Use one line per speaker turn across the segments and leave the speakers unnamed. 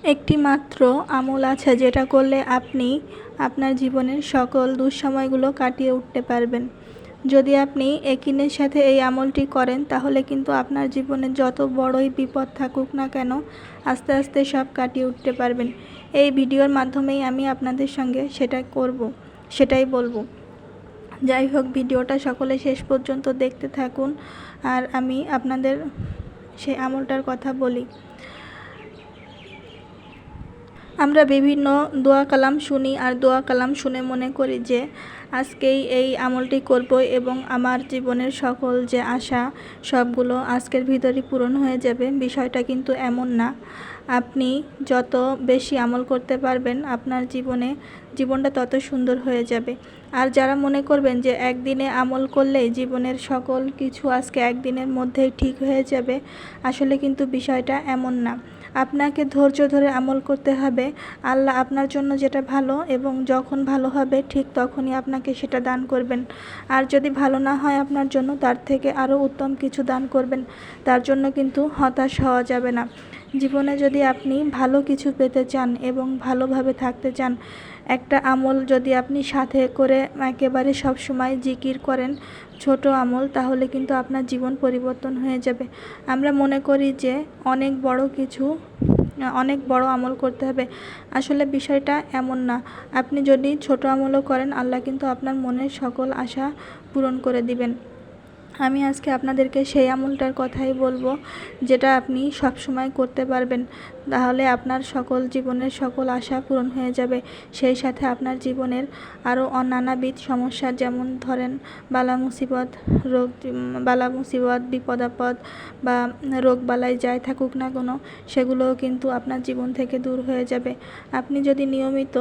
একটি মাত্র আমল আছে যেটা করলে আপনি আপনার জীবনের সকল দুঃসময়গুলো কাটিয়ে উঠতে পারবেন। যদি আপনি একিনের সাথে এই আমলটি করেন তাহলে কিন্তু আপনার জীবনে যত বড়ই বিপদ থাকুক না কেন আস্তে আস্তে সব কাটিয়ে উঠতে পারবেন। এই ভিডিওর মাধ্যমেই আমি আপনাদের সঙ্গে সেটাই বলবো। যাই হোক, ভিডিওটা সকলে শেষ পর্যন্ত দেখতে থাকুন আর আমি আপনাদের সেই আমলটার কথা বলি। আমরা বিভিন্ন দোয়া কালাম শুনি আর দোয়া কালাম শুনে মনে করি যে আজকেই এই আমলটি করব এবং আমার জীবনের সকল যে আশা সবগুলো আজকের ভিতরই পূরণ হয়ে যাবে। বিষয়টা কিন্তু এমন না। আপনি যত বেশি আমল করতে পারবেন আপনার জীবনটা তত সুন্দর হয়ে যাবে। আর যারা মনে করবেন যে একদিনে আমল করলেই জীবনের সকল কিছু আজকে একদিনের মধ্যেই ঠিক হয়ে যাবে, আসলে কিন্তু বিষয়টা এমন না। আপনাকে ধৈর্য ধরে আমল করতে হবে। আল্লাহ আপনার জন্য যেটা ভালো এবং যখন ভালো হবে ঠিক তখনই আপনাকে সেটা দান করবেন। আর যদি ভালো না হয় আপনার জন্য, তার থেকে আরও উত্তম কিছু দান করবেন। তার জন্য কিন্তু হতাশ হওয়া যাবে না। জীবনে যদি আপনি ভালো কিছু পেতে চান এবং ভালোভাবে থাকতে চান, একটা আমল যদি আপনি সাথে করে একেবারে সব সময় জিকির করেন, ছোট আমল, তাহলে কিন্তু আপনার জীবন পরিবর্তন হয়ে যাবে। আমরা মনে করি যে অনেক বড় আমল করতে হবে। আসলে বিষয়টা এমন না। আপনি যদি ছোট আমলও করেন, আল্লাহ কিন্তু আপনার মনের সকল আশা পূরণ করে দিবেন। আমি আজকে আপনাদেরকে সেই আমলটার কথাই বলবো যেটা আপনি সব সময় করতে পারবেন। তাহলে আপনার জীবনের সকল আশা পূরণ হয়ে যাবে। সেই সাথে আপনার জীবনের আরও নানাবিধ সমস্যা, যেমন ধরেন বালা মুসিবত, বিপদ আপদ বা রোগ বালাই যাই থাকুক না কোনো, সেগুলোও কিন্তু আপনার জীবন থেকে দূর হয়ে যাবে। আপনি যদি নিয়মিত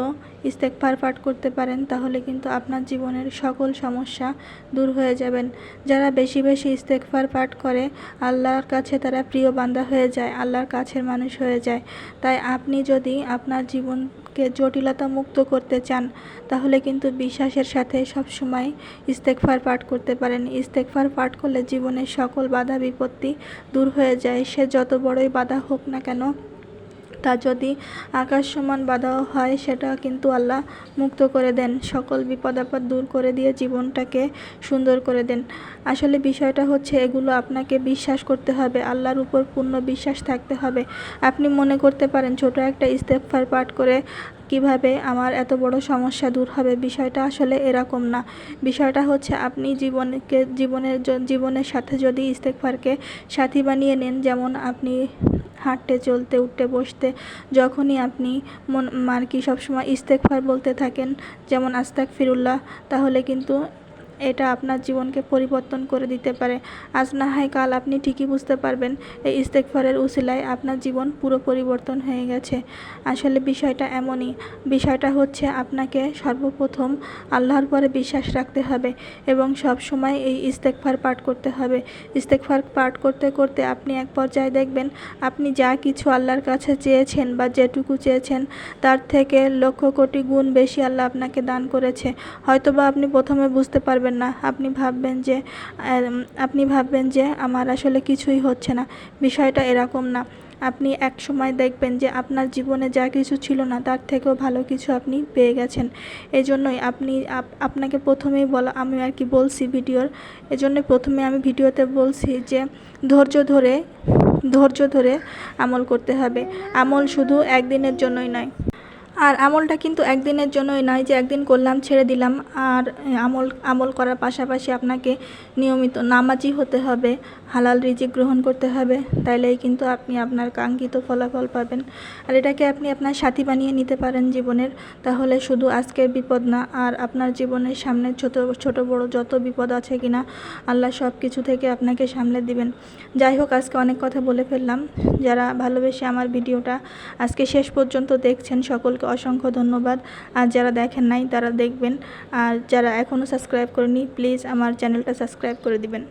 ইস্তেগফার পাঠ করতে পারেন তাহলে কিন্তু আপনার জীবনের সকল সমস্যা দূর হয়ে যাবেন। যারা বেশি বেশি ইস্তেগফার পাঠ করে আল্লাহর কাছে তারা প্রিয় বান্দা হয়ে যায়, আল্লাহর কাছের মানুষ হয়ে যায়। তাই আপনি যদি আপনার জীবনকে জটিলতা মুক্ত করতে চান তাহলে কিন্তু বিশ্বাসের সাথে সবসময় ইস্তেগফার পাঠ করতে পারেন। ইস্তেগফার পাঠ করলে জীবনের সকল বাধা বিপত্তি দূর হয়ে যায়। সে যত বড়ই বাধা হোক না কেন, তা যদি আকাশ সমান বাধাও হয়, সেটা কিন্তু আল্লাহ মুক্ত করে দেন। সকল বিপদ আপদ দূর করে দিয়ে জীবনটাকে সুন্দর করে দেন। আসলে বিষয়টা হচ্ছে এগুলো আপনাকে বিশ্বাস করতে হবে, আল্লাহর উপর পূর্ণ বিশ্বাস থাকতে হবে। আপনি মনে করতে পারেন ছোট একটা ইস্তেগফার পাঠ করে কিভাবে আমার এত বড় সমস্যা দূর হবে। বিষয়টা আসলে এরকম না। বিষয়টা হচ্ছে আপনি জীবনের সাথে যদি ইস্তেগফারকে সাথী বানিয়ে নেন, যেমন আপনি হাঁটতে, চলতে, উঠতে, বসতে যখনই আপনি সবসময় ইস্তেগফার বলতে থাকেন, যেমন আস্তাগফিরুল্লাহ, তাহলে কিন্তু এটা আপনার জীবনকে পরিবর্তন করে দিতে পারে। আজ না হয় কাল আপনি ঠিকই বুঝতে পারবেন এই ইস্তেগফারের উসিলায় আপনার জীবন পুরো পরিবর্তন হয়ে গেছে। আসলে বিষয়টা এমনই। বিষয়টা হচ্ছে আপনাকে সর্বপ্রথম আল্লাহর পরে বিশ্বাস রাখতে হবে এবং সব সময় এই ইস্তেগফার পাঠ করতে হবে। ইস্তেগফার পাঠ করতে করতে আপনি এক পর্যায়ে দেখবেন আপনি যা কিছু আল্লাহর কাছে চেয়েছেন বা যেটুকু চেয়েছেন তার থেকে লক্ষ কোটি গুণ বেশি আল্লাহ আপনাকে দান করেছে। হয়তোবা আপনি প্রথমে বুঝতে পারবেন না। আপনি ভাববেন যে আমার আসলে কিছুই হচ্ছে না। বিষয়টা এরকম না। আপনি এক সময় দেখবেন যে আপনার জীবনে যা কিছু ছিল না তার থেকেও ভালো কিছু আপনি পেয়ে গেছেন। এজন্যই আপনাকে প্রথমেই আমি বলছি এজন্য প্রথমে আমি ভিডিওতে বলছি যে ধৈর্য ধরে আমল করতে হবে। আমল শুধু একদিনের জন্যই নয়। আর আমলটা কিন্তু একদিনের জন্যই নয় যে একদিন করলাম ছেড়ে দিলাম। আর আমল করার পাশাপাশি আপনাকে নিয়মিত নামাজি হতে হবে, হালাল রিজিক গ্রহণ করতে হবে, তাইলেই কিন্তু আপনি আপনার কাঙ্ক্ষিত ফলাফল পাবেন। আর এটাকে আপনি আপনার সাথী বানিয়ে নিতে পারেন জীবনের। তাহলে শুধু আজকের বিপদ না, আর আপনার জীবনের সামনে ছোট বড় যত বিপদ আছে কিনা আল্লাহ সব কিছু থেকে আপনাকে সামলে দিবেন। যাই হোক, আজকে অনেক কথা বলে ফেললাম। যারা ভালোবেসে আমার ভিডিওটা আজকে শেষ পর্যন্ত দেখছেন সকলকে অসংখ্য ধন্যবাদ। আর যারা দেখেন নাই তারা দেখবেন। আর যারা এখনও সাবস্ক্রাইব করেনি, প্লিজ আমার চ্যানেলটা সাবস্ক্রাইব করে দিবেন।